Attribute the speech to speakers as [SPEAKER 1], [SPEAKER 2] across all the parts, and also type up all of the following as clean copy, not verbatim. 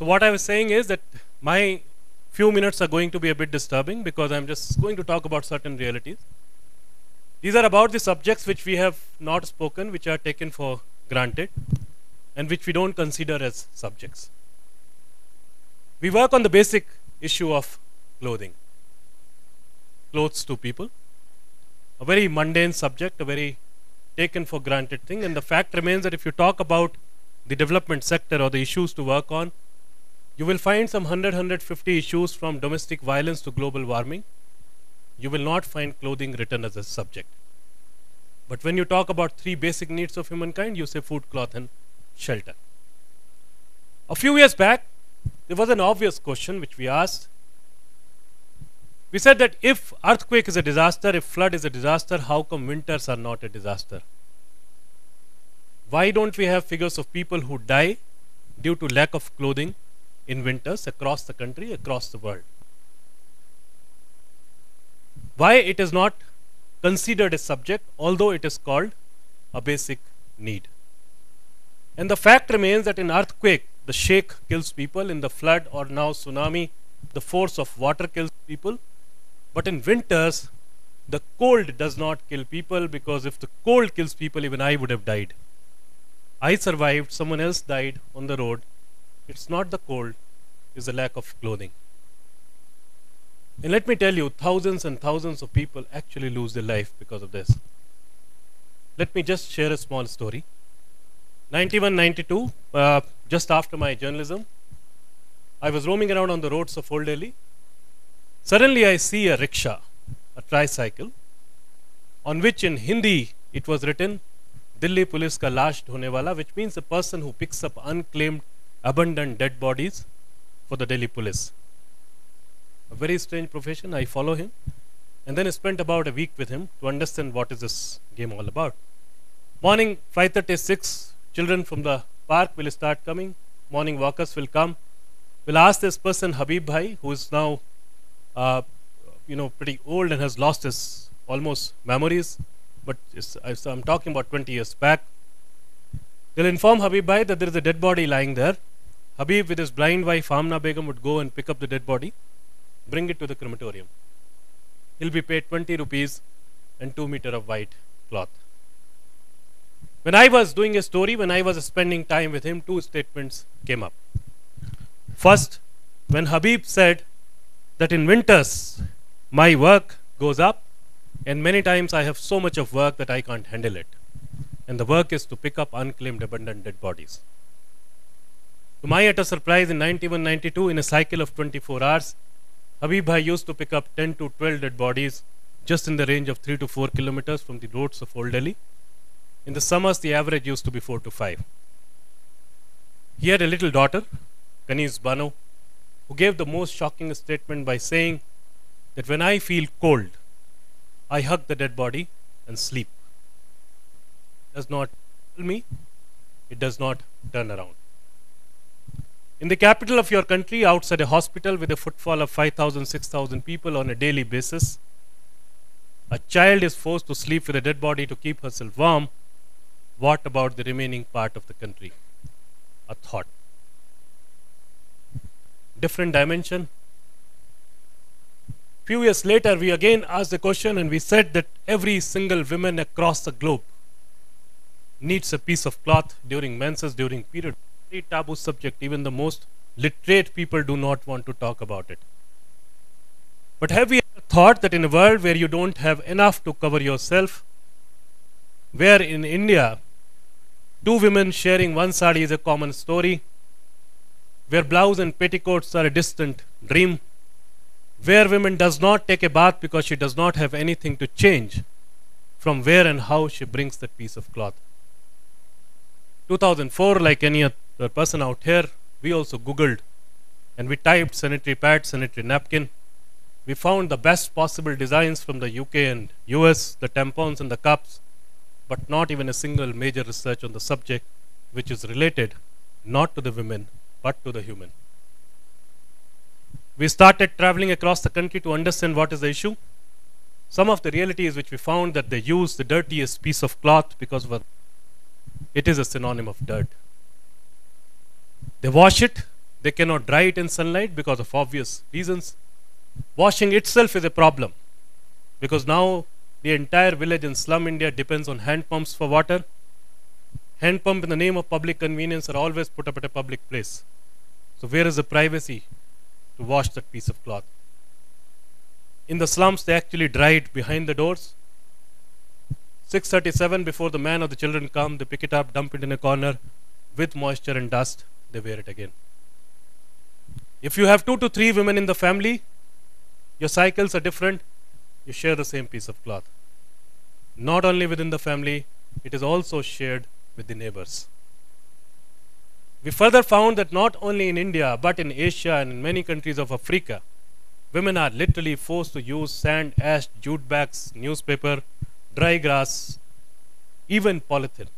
[SPEAKER 1] So what I was saying is that my few minutes are going to be a bit disturbing because I'm just going to talk about certain realities. These are about the subjects which we have not spoken, which are taken for granted, and which we don't consider as subjects. We work on the basic issue of clothing. Clothes to people. A very mundane subject, a very taken for granted thing, and the fact remains that if you talk about the development sector or the issues to work on, you will find some 100-150 issues from domestic violence to global warming. You will not find clothing written as a subject. But when you talk about three basic needs of humankind, you say food, cloth and shelter. A few years back, there was an obvious question which we asked. We said that if earthquake is a disaster, if flood is a disaster, how come winters are not a disaster? Why don't we have figures of people who die due to lack of clothing in winters across the country, across the world? Why it is not considered a subject, although it is called a basic need? And the fact remains that in earthquake, the shake kills people. In the flood or now tsunami, the force of water kills people. But in winters, the cold does not kill people, because if the cold kills people, even I would have died. I survived, someone else died on the road. It's not the cold, it's the lack of clothing. And let me tell you, thousands and thousands of people actually lose their life because of this. Let me just share a small story. 91-92, just after my journalism, I was roaming around on the roads of Old Delhi. Suddenly I see a rickshaw, a tricycle, on which in Hindi it was written, Delhi Police ka lash dhone wala, which means a person who picks up unclaimed, abandoned dead bodies for the Delhi Police. A very strange profession. I follow him, and then I spent about a week with him to understand what is this game all about. Morning 5:36, children from the park will start coming. Morning walkers will come. We'll ask this person, Habib Bhai, who is now pretty old and has lost his almost memories, but I'm talking about 20 years back. They'll inform Habib Bhai that there is a dead body lying there. Habib with his blind wife Amna Begum would go and pick up the dead body, bring it to the crematorium. He'll be paid 20 rupees and 2 meters of white cloth. When I was doing a story, when I was spending time with him, two statements came up. First, when Habib said that in winters my work goes up, and many times I have so much of work that I can't handle it. And the work is to pick up unclaimed, abandoned dead bodies. To my utter surprise, in 91-92, in a cycle of 24 hours, Habib Bhai used to pick up 10 to 12 dead bodies just in the range of 3 to 4 kilometers from the roads of Old Delhi. In the summers, the average used to be 4 to 5. He had a little daughter, Kanis Bano, who gave the most shocking statement by saying that when I feel cold, I hug the dead body and sleep. It does not kill me, it does not turn around. In the capital of your country, outside a hospital with a footfall of 5,000, 6,000 people on a daily basis, a child is forced to sleep with a dead body to keep herself warm. What about the remaining part of the country? A thought. Different dimension. Few years later, we again asked the question, and we said that every single woman across the globe needs a piece of cloth during menses, during period. Very taboo subject. Even the most literate people do not want to talk about it. But have we ever thought that in a world where you don't have enough to cover yourself, where in India, two women sharing one sari is a common story, where blouse and petticoats are a distant dream, where women does not take a bath because she does not have anything to change, from where and how she brings that piece of cloth. 2004, like any other person out here, we also Googled and we typed sanitary pad, sanitary napkin. We found the best possible designs from the UK and US, the tampons and the cups, but not even a single major research on the subject which is related not to the women but to the human. We started traveling across the country to understand what is the issue. Some of the realities which we found that they use the dirtiest piece of cloth because it is a synonym of dirt. They wash it They cannot dry it in sunlight because of obvious reasons. Washing itself is a problem because now the entire village in slum India depends on hand pumps for water. Hand pump in the name of public convenience are always put up at a public place. So where is the privacy to wash that piece of cloth? In the slums, they actually dry it behind the doors. 6:37 before the man or the children come, they pick it up, dump it in a corner with moisture and dust, they wear it again. If you have 2 to 3 women in the family, your cycles are different, you share the same piece of cloth. Not only within the family, it is also shared with the neighbors. We further found that not only in India, but in Asia and in many countries of Africa, women are literally forced to use sand, ash, jute bags, newspaper, dry grass, even polythene.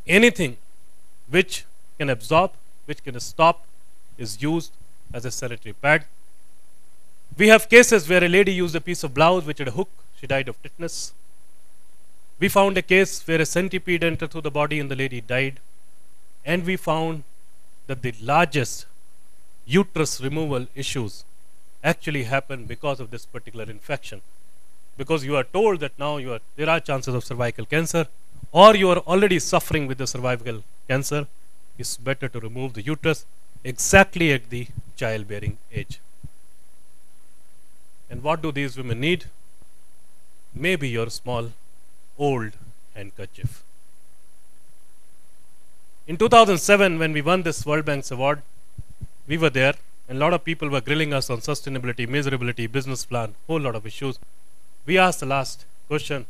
[SPEAKER 1] Anything which can absorb, which can stop, is used as a sanitary pad. We have cases where a lady used a piece of blouse which had a hook, she died of tetanus. We found a case where a centipede entered through the body and the lady died. And we found that the largest uterus removal issues actually happen because of this particular infection. Because you are told that now there are chances of cervical cancer, or you are already suffering with the cervical cancer, it's better to remove the uterus exactly at the childbearing age. And what do these women need? Maybe your small, old handkerchief. In 2007, when we won this World Bank's award, we were there, and a lot of people were grilling us on sustainability, measurability, business plan, whole lot of issues. We asked the last question,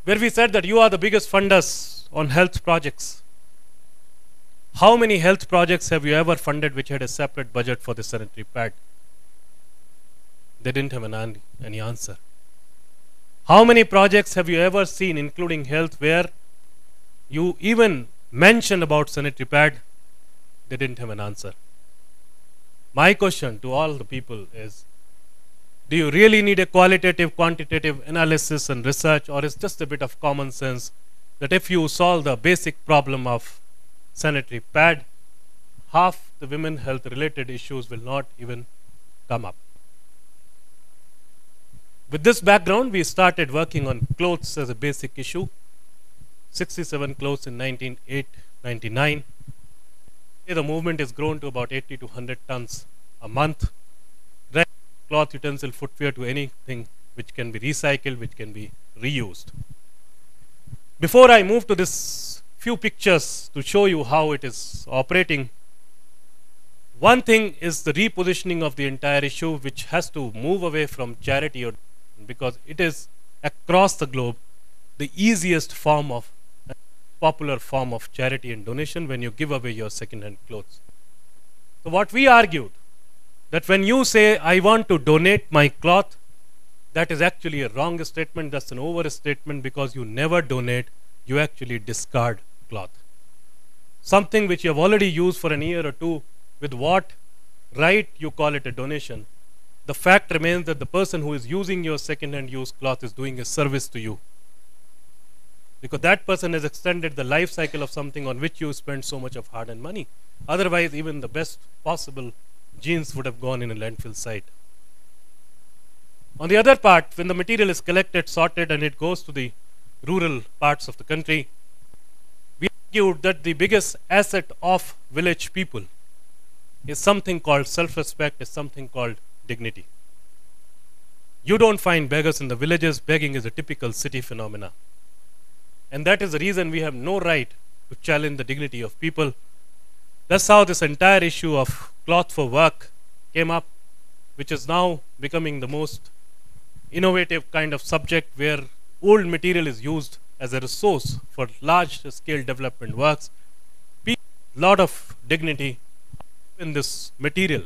[SPEAKER 1] where we said that you are the biggest funders on health projects. How many health projects have you ever funded which had a separate budget for the sanitary pad? They didn't have any answer. How many projects have you ever seen, including health, where you even mentioned about sanitary pad? They didn't have an answer. My question to all the people is, do you really need a qualitative, quantitative analysis and research, or is just a bit of common sense that if you solve the basic problem of sanitary pad, half the women health related issues will not even come up? With this background, we started working on clothes as a basic issue. 67 clothes in 1999. The movement has grown to about 80 to 100 tons a month. Cloth, utensil, footwear to anything which can be recycled, which can be reused. Before I move to this few pictures to show you how it is operating, one thing is the repositioning of the entire issue, which has to move away from charity, or because it is across the globe the easiest form of popular form of charity and donation when you give away your second-hand clothes. So what we argued, that when you say I want to donate my cloth, that is actually a wrong statement. That's an overstatement, because you never donate, you actually discard cloth. Something which you have already used for an year or two, with what right you call it a donation? The fact remains that the person who is using your second-hand used cloth is doing a service to you, because that person has extended the life cycle of something on which you spend so much of hard-earned money. Otherwise, even the best possible jeans would have gone in a landfill site. On the other part, when the material is collected, sorted, and it goes to the rural parts of the country, we argued that the biggest asset of village people is something called self-respect, is something called dignity. You don't find beggars in the villages. Begging is a typical city phenomena. And that is the reason we have no right to challenge the dignity of people. That's how this entire issue of cloth for work came up, which is now becoming the most innovative kind of subject, where old material is used as a resource for large scale development works. People have a lot of dignity in this material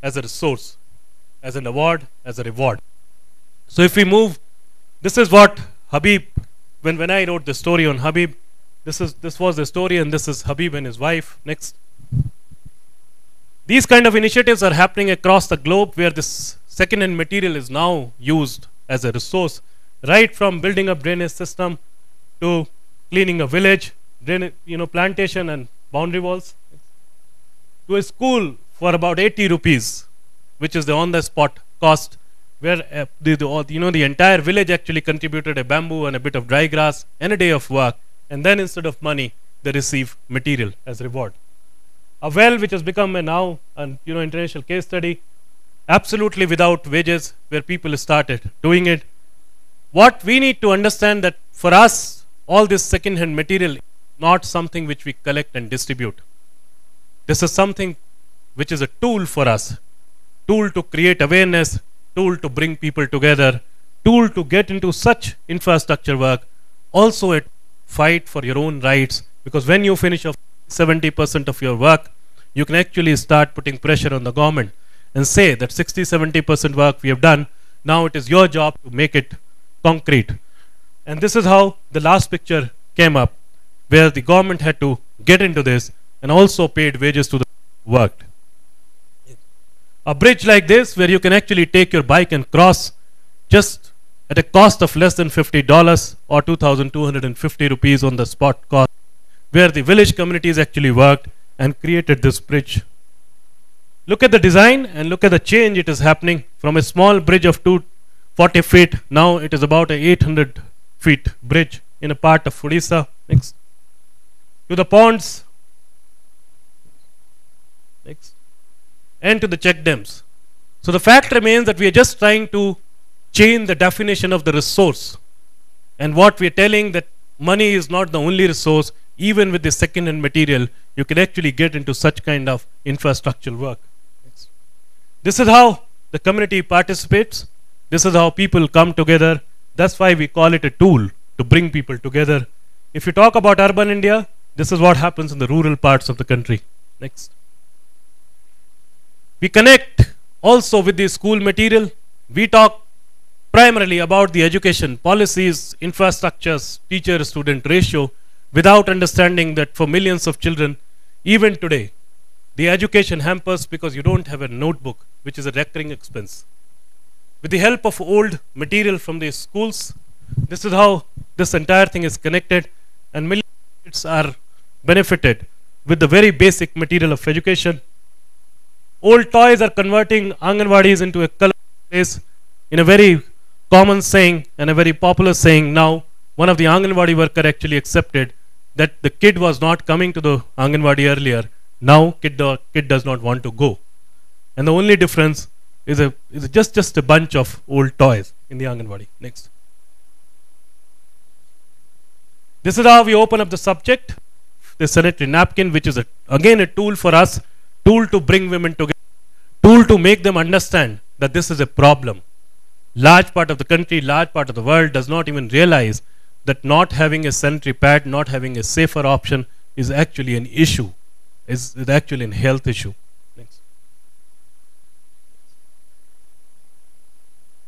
[SPEAKER 1] as a resource, as an award, as a reward. So if we move, this is what Habib, when I wrote the story on Habib, this was the story, and this is Habib and his wife. Next. These kind of initiatives are happening across the globe, where this second-hand material is now used as a resource, right from building a drainage system to cleaning a village, plantation and boundary walls. to a school for about 80 rupees, which is the on-the-spot cost, where the entire village actually contributed a bamboo and a bit of dry grass and a day of work, and then instead of money, they receive material as reward. A well which has become now an international case study, absolutely without wages, where people started doing it. What we need to understand that for us, all this second-hand material is not something which we collect and distribute. This is something which is a tool for us, tool to create awareness, tool to bring people together, tool to get into such infrastructure work, also a fight for your own rights, because when you finish off 70% of your work, you can actually start putting pressure on the government and say that 60-70% work we have done, now it is your job to make it concrete. And this is how the last picture came up, where the government had to get into this and also paid wages to the worked. A bridge like this, where you can actually take your bike and cross just at a cost of less than $50 or 2,250 rupees on the spot cost, where the village communities actually worked and created this bridge. Look at the design and look at the change it is happening from a small bridge of 240 feet. Now it is about a 800 feet bridge in a part of Odisha. Next. To the ponds. Next. And to the check dams. So the fact remains that we are just trying to change the definition of the resource. And what we are telling that money is not the only resource. Even with the second-hand material, you can actually get into such kind of infrastructural work. Next. This is how the community participates. This is how people come together. That's why we call it a tool to bring people together. If you talk about urban India, this is what happens in the rural parts of the country. Next. We connect also with the school material. We talk primarily about the education policies, infrastructures, teacher-student ratio, without understanding that for millions of children, even today, the education hampers because you don't have a notebook, which is a recurring expense. With the help of old material from the schools, this is how this entire thing is connected, and millions of kids are benefited with the very basic material of education. Old toys are converting Anganwadis into a color place. In a very common saying and a very popular saying now, one of the Anganwadi worker actually accepted that the kid was not coming to the Anganwadi earlier. Now kid does not want to go. And the only difference is just a bunch of old toys in the Anganwadi. Next. This is how we open up the subject. The sanitary napkin, which is again a tool for us, tool to bring women together, tool to make them understand that this is a problem. Large part of the country, large part of the world does not even realize that not having a sanitary pad, not having a safer option is actually an issue, is actually a health issue. Next.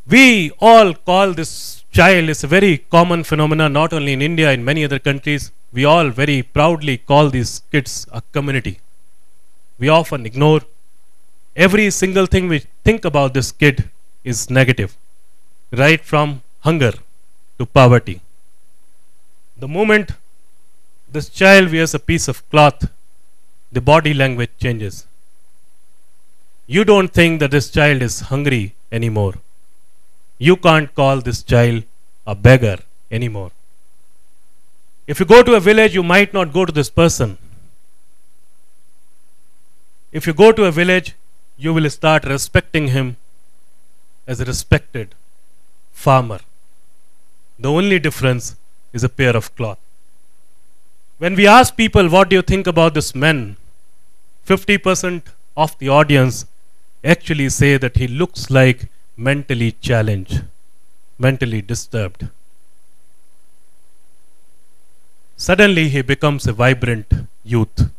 [SPEAKER 1] We all call this child, it's a very common phenomenon, not only in India, in many other countries. We all very proudly call these kids a community. We often ignore every single thing we think about this kid is negative, right from hunger to poverty. The moment this child wears a piece of cloth, the body language changes. You don't think that this child is hungry anymore. You can't call this child a beggar anymore. If you go to a village, you might not go to this person. If you go to a village, you will start respecting him as a respected farmer. The only difference is a pair of cloth. When we ask people, what do you think about this man? 50% of the audience actually say that he looks like mentally challenged, mentally disturbed. Suddenly he becomes a vibrant youth.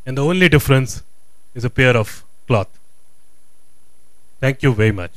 [SPEAKER 1] And the only difference is a pair of cloth. Thank you very much.